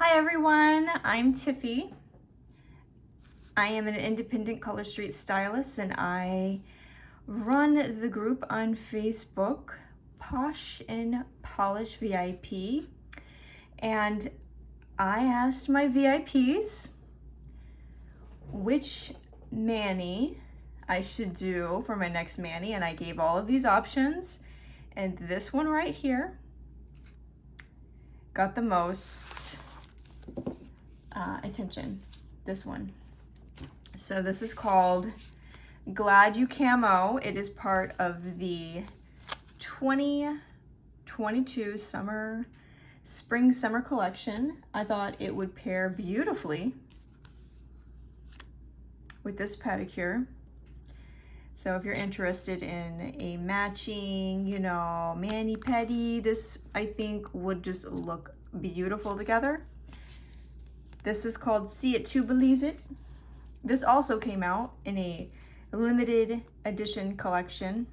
Hi everyone, I'm Tiffy. I am an independent Color Street stylist and I run the group on Facebook, Posh and Polish VIP. And I asked my VIPs which mani I should do for my next mani, and I gave all of these options. And this one right here got the most attention, this one. So this is called Glad You Camo. It is part of the 2022 spring summer collection. I thought it would pair beautifully with this pedicure. So if you're interested in a matching, mani-pedi, this I think would just look beautiful together. This is called See It to Believe It. This also came out in a limited edition collection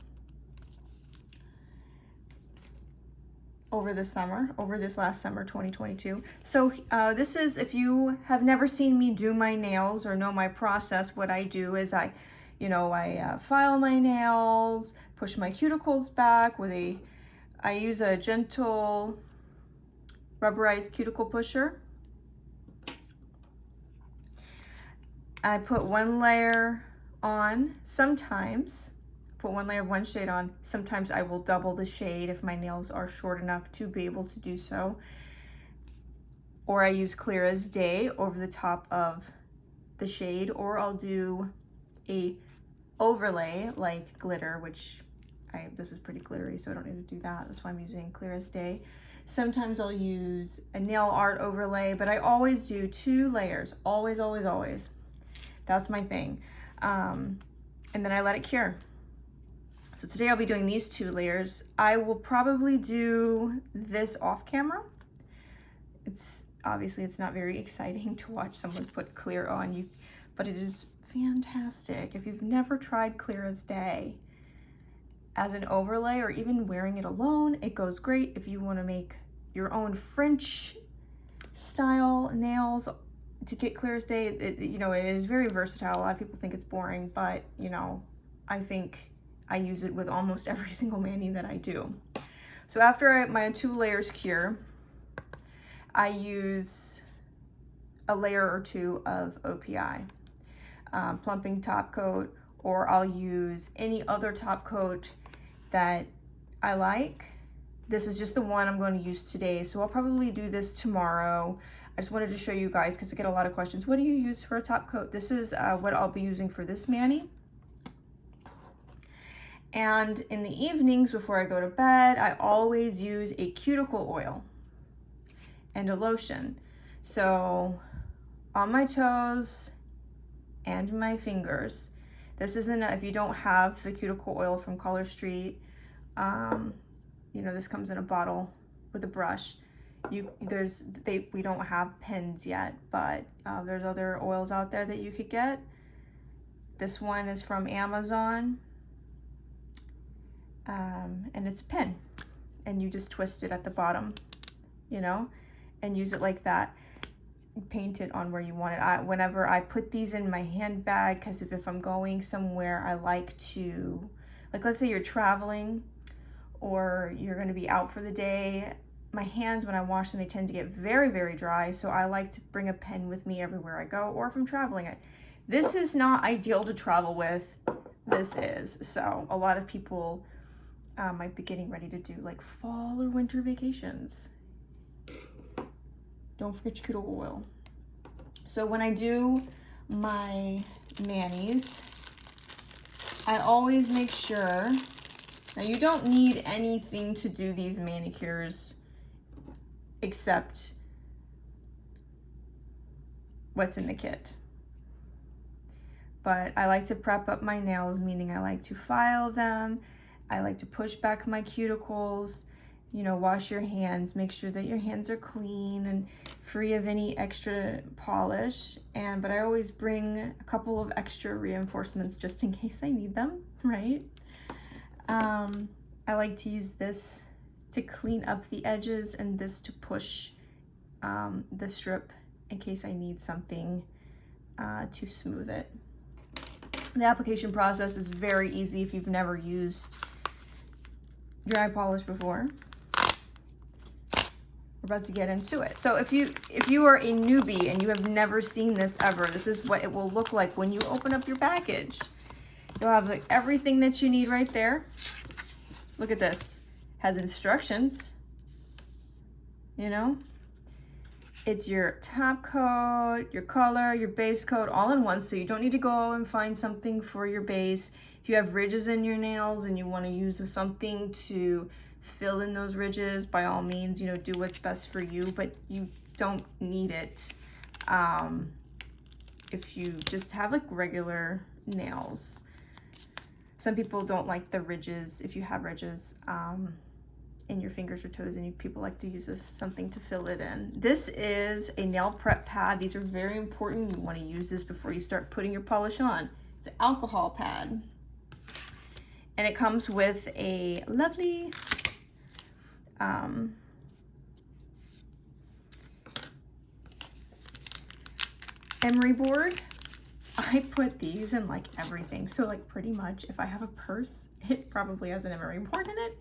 over this last summer, 2022. So this is, if you have never seen me do my nails or know my process, what I do is I file my nails, push my cuticles back I use a gentle rubberized cuticle pusher. I put one layer on, sometimes put one layer of one shade on. Sometimes I will double the shade if my nails are short enough to be able to do so. Or I use Clear as Day over the top of the shade, or I'll do a overlay like glitter, which this is pretty glittery, so I don't need to do that. That's why I'm using Clear as Day. Sometimes I'll use a nail art overlay, but I always do 2 layers, always, always, always. That's my thing. And then I let it cure. So today I'll be doing these 2 layers. I will probably do this off camera. Obviously it's not very exciting to watch someone put clear on you, but it is fantastic. If you've never tried Clear as Day as an overlay or even wearing it alone, it goes great. If you want to make your own French style nails to get Clear as Day, it is very versatile. A lot of people think it's boring, but I think I use it with almost every single mani that I do. So after my 2 layers cure, I use a layer or 2 of OPI, plumping top coat, or I'll use any other top coat that I like. This is just the one I'm going to use today, so I'll probably do this tomorrow. I just wanted to show you guys because I get a lot of questions. What do you use for a top coat? This is what I'll be using for this mani. And in the evenings before I go to bed, I always use a cuticle oil and a lotion. So on my toes and my fingers. This isn't, if you don't have the cuticle oil from Color Street, this comes in a bottle with a brush. We don't have pens yet, but there's other oils out there that you could get. This one is from Amazon, and it's a pen, and you just twist it at the bottom, and use it like that. Paint it on where you want it. Whenever I put these in my handbag, because if I'm going somewhere, I like to, let's say you're traveling or you're going to be out for the day, my hands, when I wash them, they tend to get very, very dry. So I like to bring a pen with me everywhere I go, or if I'm traveling. This is not ideal to travel with. This is. So a lot of people might be getting ready to do fall or winter vacations. Don't forget your cuticle oil. So when I do my manis, I always make sure, now you don't need anything to do these manicures except what's in the kit. But I like to prep up my nails, meaning I like to file them. I like to push back my cuticles. Wash your hands, make sure that your hands are clean and free of any extra polish. But I always bring a couple of extra reinforcements just in case I need them, right? I like to use this to clean up the edges and this to push the strip in case I need something to smooth it. The application process is very easy if you've never used dry polish before. We're about to get into it. So if you are a newbie and you have never seen this ever, this is what it will look like when you open up your package. You'll have like everything that you need right there. Look at this. Has instructions. You know? It's your top coat, your color, your base coat, all in one, so you don't need to go and find something for your base. If you have ridges in your nails and you want to use something to fill in those ridges, by all means, you know, do what's best for you, but you don't need it if you just have like regular nails. Some people don't like the ridges, if you have ridges in your fingers or toes, and people like to use this something to fill it in. This is a nail prep pad. These are very important. You want to use this before you start putting your polish on. It's an alcohol pad. And it comes with a lovely emery board. I put these in like everything. So like pretty much if I have a purse, it probably has an emery board in it.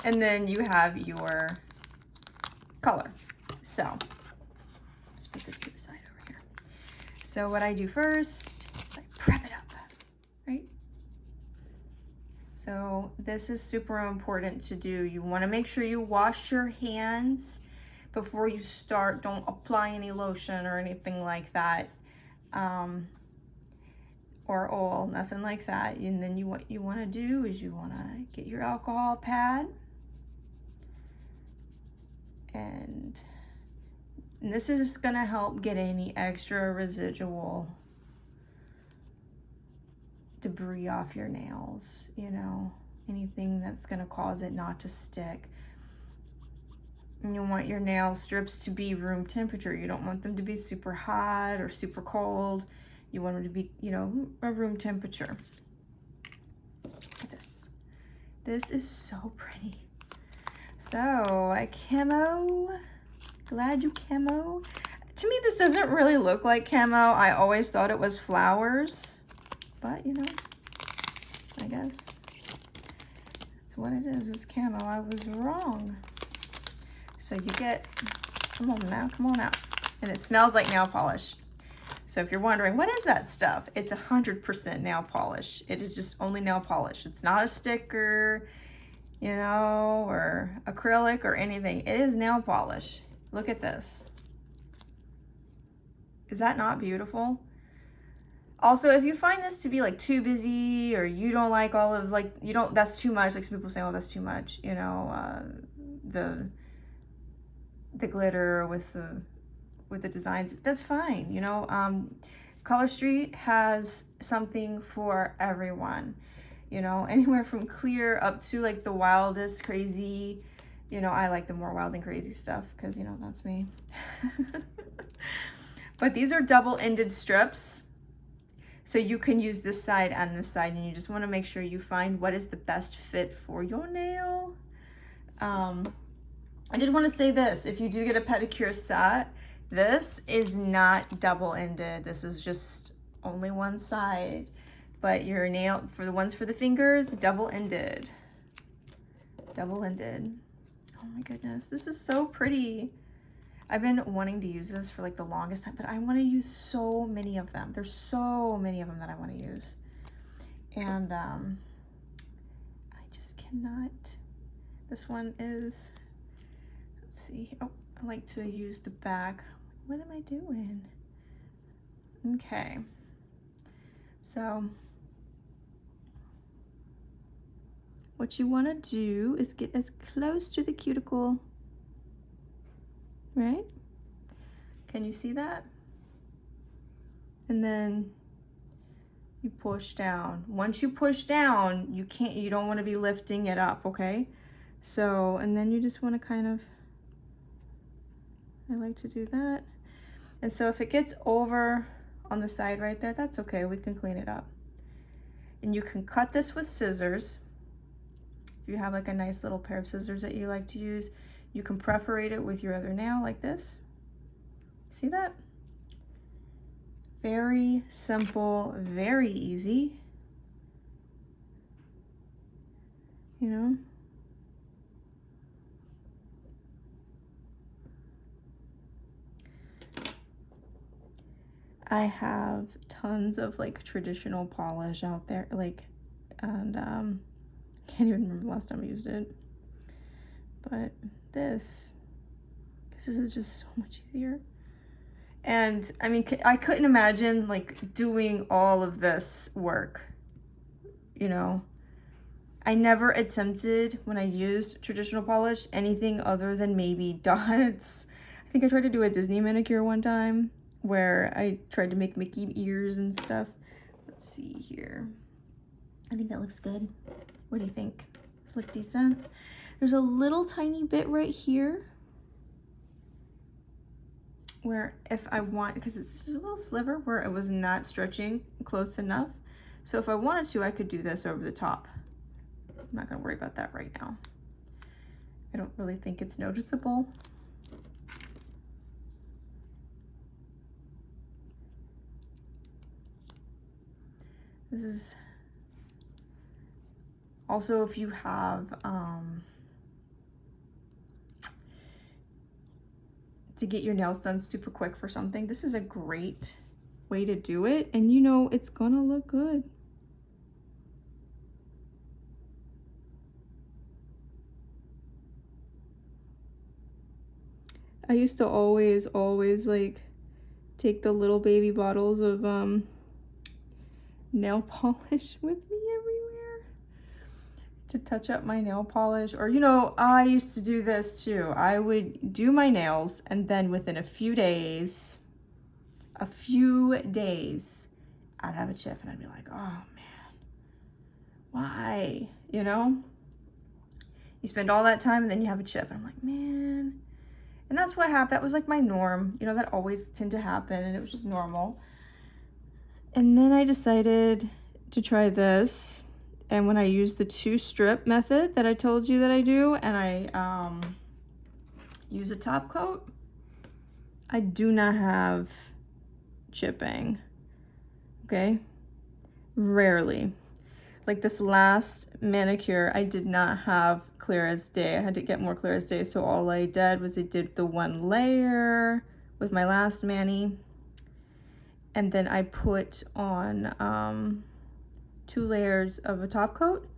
And then you have your color. So let's put this to the side over here. So what I do first is I prep it up, right? So this is super important to do. You want to make sure you wash your hands before you start. Don't apply any lotion or anything like that. Or oil, nothing like that. And then what you want to do is you want to get your alcohol pad, and this is going to help get any extra residual debris off your nails, you know, anything that's going to cause it not to stick. And you want your nail strips to be room temperature. You don't want them to be super hot or super cold. You want them to be, you know, a room temperature. Look at this. This is so pretty. So I camo, Glad You Camo. To me, this doesn't really look like camo. I always thought it was flowers, but you know, I guess that's what it is. It's camo. I was wrong. So you get, come on out. And it smells like nail polish. So if you're wondering, what is that stuff? It's 100% nail polish. It is just only nail polish. It's not a sticker, you know, or acrylic or anything. It is nail polish. Look at this. Is that not beautiful? Also, if you find this to be like too busy, or you don't like all of like, you don't, that's too much. Like some people say, oh, that's too much, you know, the glitter with the designs, that's fine, you know. Color Street has something for everyone, you know, anywhere from clear up to like the wildest crazy, you know. I like the more wild and crazy stuff because, you know, that's me. But these are double-ended strips, so you can use this side and this side, and you just want to make sure you find what is the best fit for your nail. I did want to say this, if you do get a pedicure set, this is not double-ended. This is just only one side. But your nail, for the ones for the fingers, double-ended. Double-ended. Oh my goodness, this is so pretty. I've been wanting to use this for like the longest time, but I want to use so many of them. There's so many of them that I want to use. And I just cannot. This one is, let's see. Oh, I like to use the back. What am I doing? Okay. So what you want to do is get as close to the cuticle, right? Can you see that? And then you push down. Once you push down, you don't want to be lifting it up, okay? So, and then you just want to kind of, I like to do that. And so if it gets over on the side right there, that's okay, we can clean it up. And you can cut this with scissors. If you have like a nice little pair of scissors that you like to use, You can perforate it with your other nail like this. See that? Very simple, very easy. You know? I have tons of like traditional polish out there, like, and can't even remember the last time I used it. But this is just so much easier. And I mean, I couldn't imagine like doing all of this work, you know. I never attempted, when I used traditional polish, anything other than maybe dots. I think I tried to do a Disney manicure one time where I tried to make Mickey ears and stuff. Let's see here. I think that looks good. What do you think? Does it look decent? There's a little tiny bit right here where if I want, because it's just a little sliver where it was not stretching close enough. So if I wanted to, I could do this over the top. I'm not gonna worry about that right now. I don't really think it's noticeable. This is also, if you have to get your nails done super quick for something, this is a great way to do it, and you know it's gonna look good. I used to always like take the little baby bottles of nail polish with me everywhere to touch up my nail polish. Or, you know, I used to do this too. I would do my nails and then within a few days, I'd have a chip and I'd be like, oh man, why? You know? You spend all that time and then you have a chip and I'm like, man. And that's what happened. That was like my norm. You know, that always tended to happen and it was just normal. And then I decided to try this. And when I used the 2-strip method that I told you that I do, and I use a top coat, I do not have chipping, okay? Rarely. Like this last manicure, I did not have clear as day. I had to get more clear as day. So all I did was I did the 1 layer with my last mani. And then I put on 2 layers of a top coat.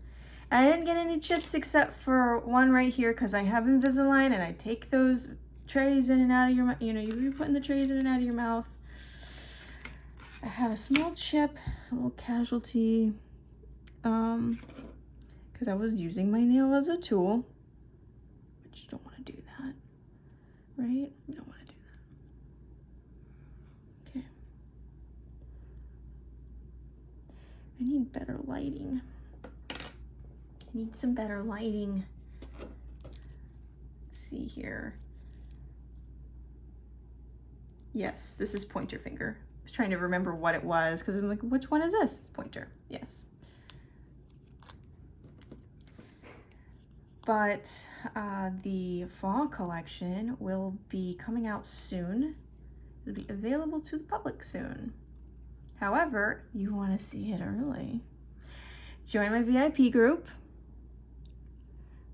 And I didn't get any chips except for one right here because I have Invisalign and I take those trays in and out of your mouth. You know, you're putting the trays in and out of your mouth. I had a small chip, a little casualty, because I was using my nail as a tool, but you don't want to do that, right? You don't want to do that. Okay. I need better lighting. I need some better lighting. Let's see here. Yes, this is pointer finger. I was trying to remember what it was because I'm like, which one is this? It's pointer. Yes. But the fall collection will be coming out soon. It'll be available to the public soon. However, you want to see it early. Join my VIP group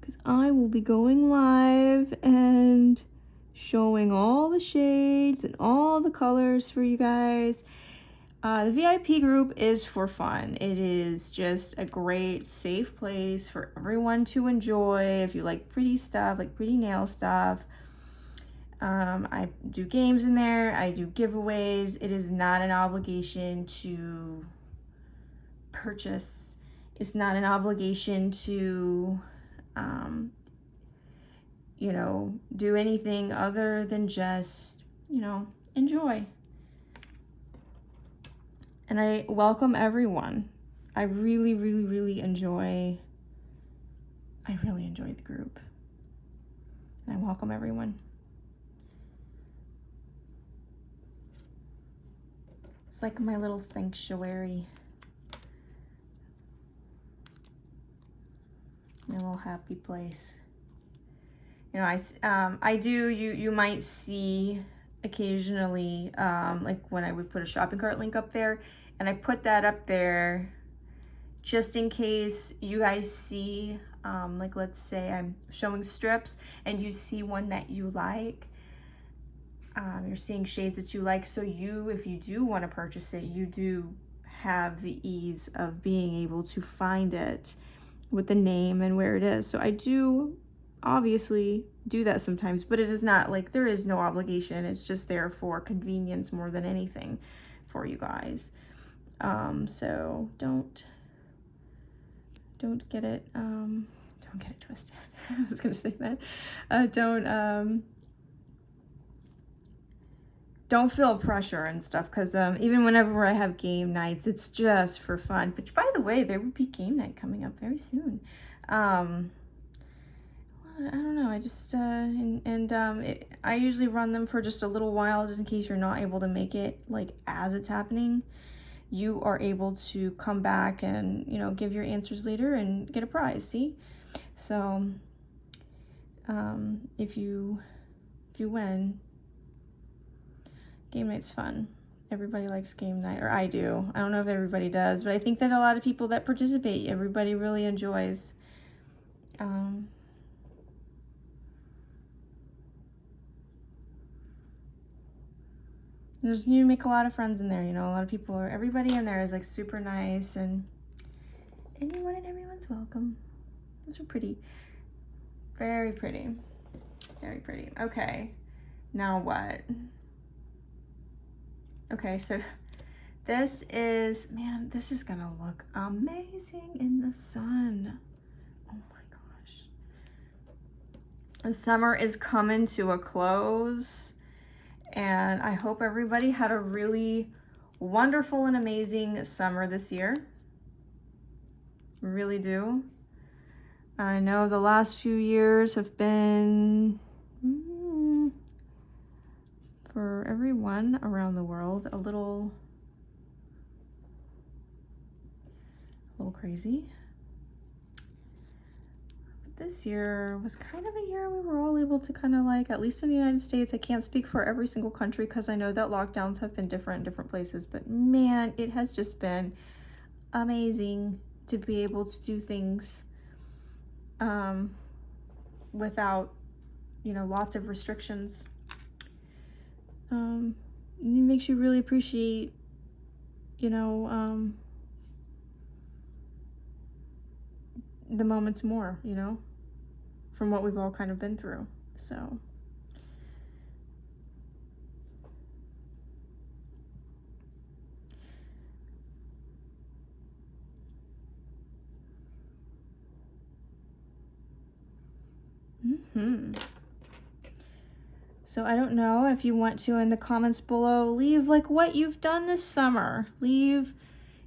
because I will be going live and showing all the shades and all the colors for you guys. The VIP group is for fun. It is just a great, safe place for everyone to enjoy. If you like pretty stuff, like pretty nail stuff, I do games in there. I do giveaways. It is not an obligation to purchase. It's not an obligation to, you know, do anything other than just, you know, enjoy. And I welcome everyone. I really enjoy the group. And I welcome everyone. It's like my little sanctuary. My little happy place. You know, I do, you might see occasionally, like when I would put a shopping cart link up there, and I put that up there just in case you guys see, like let's say I'm showing strips and you see one that you like, you're seeing shades that you like, so if you do want to purchase it, you do have the ease of being able to find it with the name and where it is. So I do obviously do that sometimes, but it is not like, there is no obligation. It's just there for convenience more than anything for you guys. So don't get it twisted. I was gonna say that. Don't feel pressure and stuff, because even whenever I have game nights, it's just for fun. Which, by the way, there will be game night coming up very soon. I don't know. I just I usually run them for just a little while, just in case you're not able to make it like as it's happening. You are able to come back and, you know, give your answers later and get a prize. See, so if you win, game night's fun. Everybody likes game night, or I do. I don't know if everybody does, but I think that a lot of people that participate, everybody really enjoys. You make a lot of friends in there, you know, a lot of people everybody in there is like super nice, and anyone and everyone's welcome. Those are pretty. Very pretty. Very pretty. Okay, now what? Okay, so this is, man, this is gonna look amazing in the sun. Oh my gosh. The summer is coming to a close, and I hope everybody had a really wonderful and amazing summer this year. Really do. I know the last few years have been, for everyone around the world, a little crazy. But this year was kind of a year we were all able to kind of like, at least in the United States, I can't speak for every single country because I know that lockdowns have been different in different places, but man, it has just been amazing to be able to do things without, you know, lots of restrictions. It makes you really appreciate, you know, the moments more, you know, from what we've all kind of been through. So So I don't know if you want to, in the comments below, leave like what you've done this summer. Leave,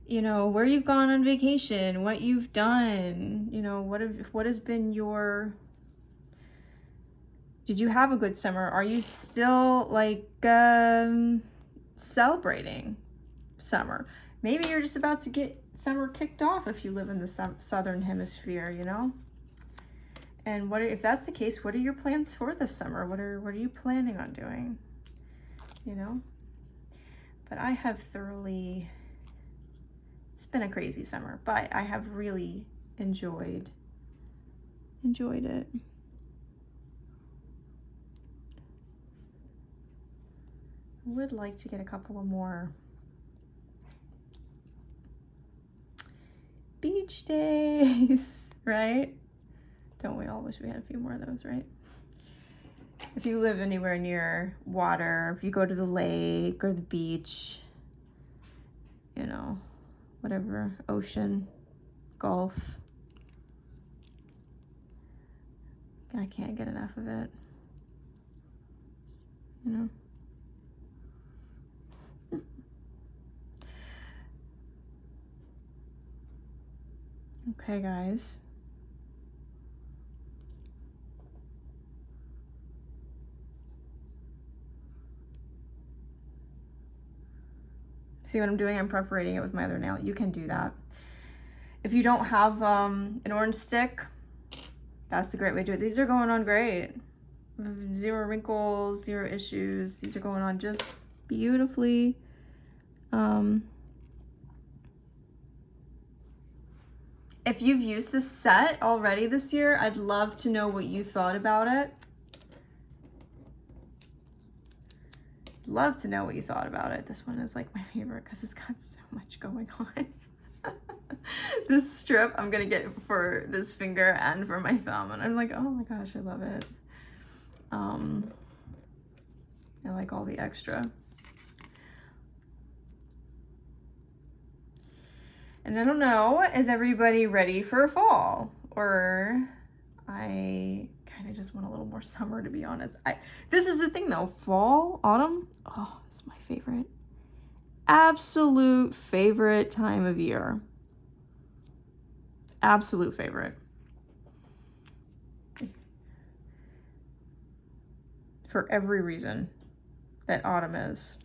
you know, where you've gone on vacation, what you've done, you know, what has been your, did you have a good summer? Are you still like celebrating summer? Maybe you're just about to get summer kicked off if you live in the southern hemisphere, you know? And if that's the case, what are your plans for this summer? What are you planning on doing? You know? But I have thoroughly, it's been a crazy summer, but I have really enjoyed it. I would like to get a couple of more beach days, right? Don't we all wish we had a few more of those, right? If you live anywhere near water, if you go to the lake or the beach, you know, whatever, ocean, Gulf, I can't get enough of it, you know? Okay, guys. See what I'm doing? I'm perforating it with my other nail. You can do that. If you don't have an orange stick, that's a great way to do it. These are going on great. Zero wrinkles, zero issues. These are going on just beautifully. If you've used this set already this year, I'd love to know what you thought about it. Love to know what you thought about it. This one is like my favorite because it's got so much going on. This strip I'm gonna get for this finger and for my thumb, and I'm like, oh my gosh, I love it. I like all the extra. And I don't know, is everybody ready for fall? Or I kind of just want a little more summer, to be honest. This is the thing though, fall, autumn, oh, it's my favorite. Absolute favorite time of year. Absolute favorite. For every reason that autumn is.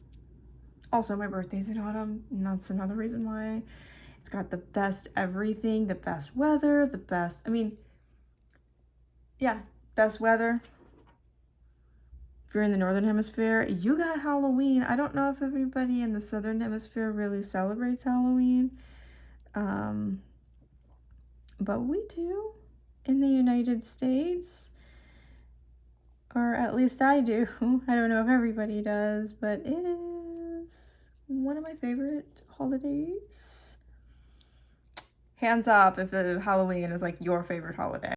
Also, my birthday's in autumn, and that's another reason why. It's got the best everything, the best weather, the best, I mean, yeah, best weather. If you're in the Northern Hemisphere, you got Halloween. I don't know if everybody in the Southern Hemisphere really celebrates Halloween. But we do in the United States. Or at least I do. I don't know if everybody does, but it is one of my favorite holidays. Hands up if Halloween is like your favorite holiday.